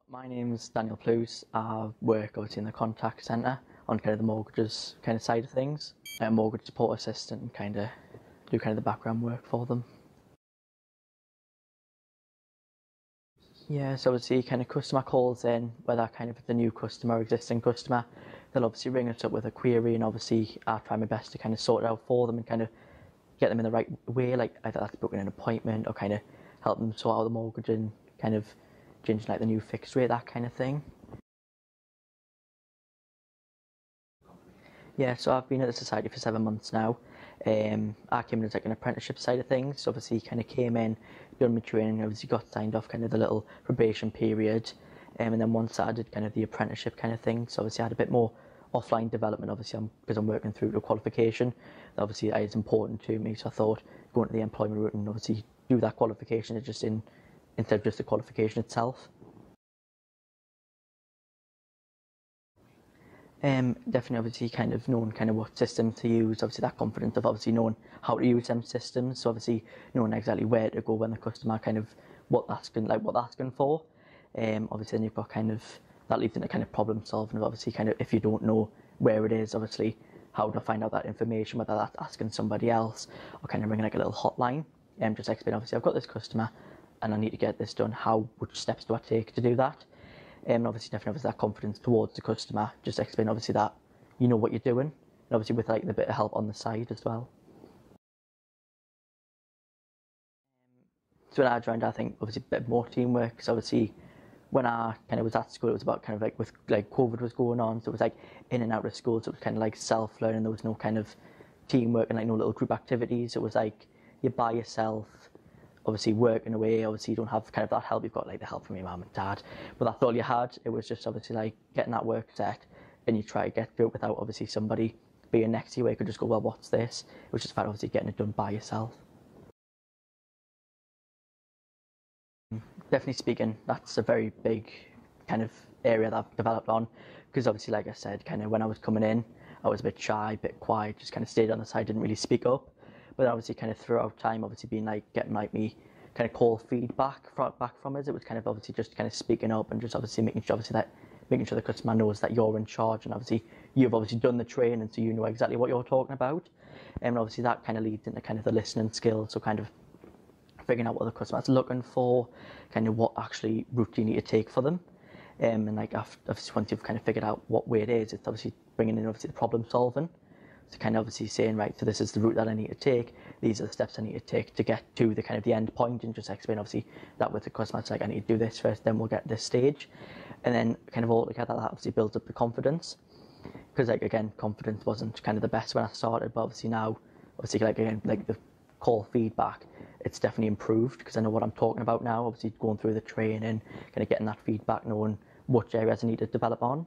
My name's Daniel Plews. I work obviously in the contact centre on kind of the mortgages kind of side of things. I'm a mortgage support assistant and kind of do kind of the background work for them. Yeah, so obviously kind of customer calls in, whether kind of the new customer or existing customer, they'll obviously ring us up with a query, and obviously I try my best to kind of sort it out for them and kind of get them in the right way, like either that's booking an appointment or kind of help them sort out the mortgage and kind of changing like the new fixed rate, that kind of thing. Yeah, so I've been at the society for 7 months now. I came in as like an apprenticeship side of things. So obviously kind of came in, done my training, obviously got signed off kind of the little probation period. And then once I did kind of the apprenticeship kind of thing, so obviously I had a bit more offline development, obviously because I'm working through the qualification. Obviously that is important to me, so I thought going to the employment route and obviously do that qualification is just instead of just the qualification itself. Definitely obviously kind of knowing kind of what systems to use, obviously that confidence of obviously knowing how to use them systems, so obviously knowing exactly where to go when the customer kind of what they're asking for. Obviously then you've got kind of that leads into kind of problem solving of obviously kind of if you don't know where it is, obviously how to find out that information, whether that's asking somebody else or kind of ringing like a little hotline. Just explain obviously I've got this customer and I need to get this done, which steps do I take to do that? And obviously definitely that confidence towards the customer, just explain obviously that you know what you're doing, and obviously with like the bit of help on the side as well. So when I joined, I think obviously a bit more teamwork, because obviously when I kind of was at school, it was about kind of like with like COVID was going on, so it was like in and out of school, so it was kind of like self-learning, there was no kind of teamwork and like no little group activities, it was like you're by yourself, obviously working away, obviously you don't have kind of that help, you've got like the help from your mum and dad, but that's all you had. It was just obviously like getting that work set and you try to get through it without obviously somebody being next to you where you could just go, well, what's this? It was just about obviously getting it done by yourself. Definitely speaking, that's a very big kind of area that I've developed on, because obviously like I said, kind of when I was coming in I was a bit shy, a bit quiet, just kind of stayed on the side, didn't really speak up. But obviously kind of throughout time, obviously being like getting like me kind of call feedback back from us, it was kind of obviously just kind of speaking up and just obviously making sure the customer knows that you're in charge, and obviously you've obviously done the training so you know exactly what you're talking about. And obviously that kind of leads into kind of the listening skills, so kind of figuring out what the customer's looking for, kind of what actually route you need to take for them. And like after once you've kind of figured out what way it is, it's obviously bringing in obviously the problem solving. So kind of obviously saying, right, so this is the route that I need to take, these are the steps I need to take to get to the kind of the end point, and just explain obviously that with the customer, it's like I need to do this first, then we'll get this stage. And then kind of all together that obviously builds up the confidence. Because like again, confidence wasn't kind of the best when I started, but obviously now, obviously like again, like the call feedback, it's definitely improved because I know what I'm talking about now, obviously going through the training, kind of getting that feedback, knowing which areas I need to develop on.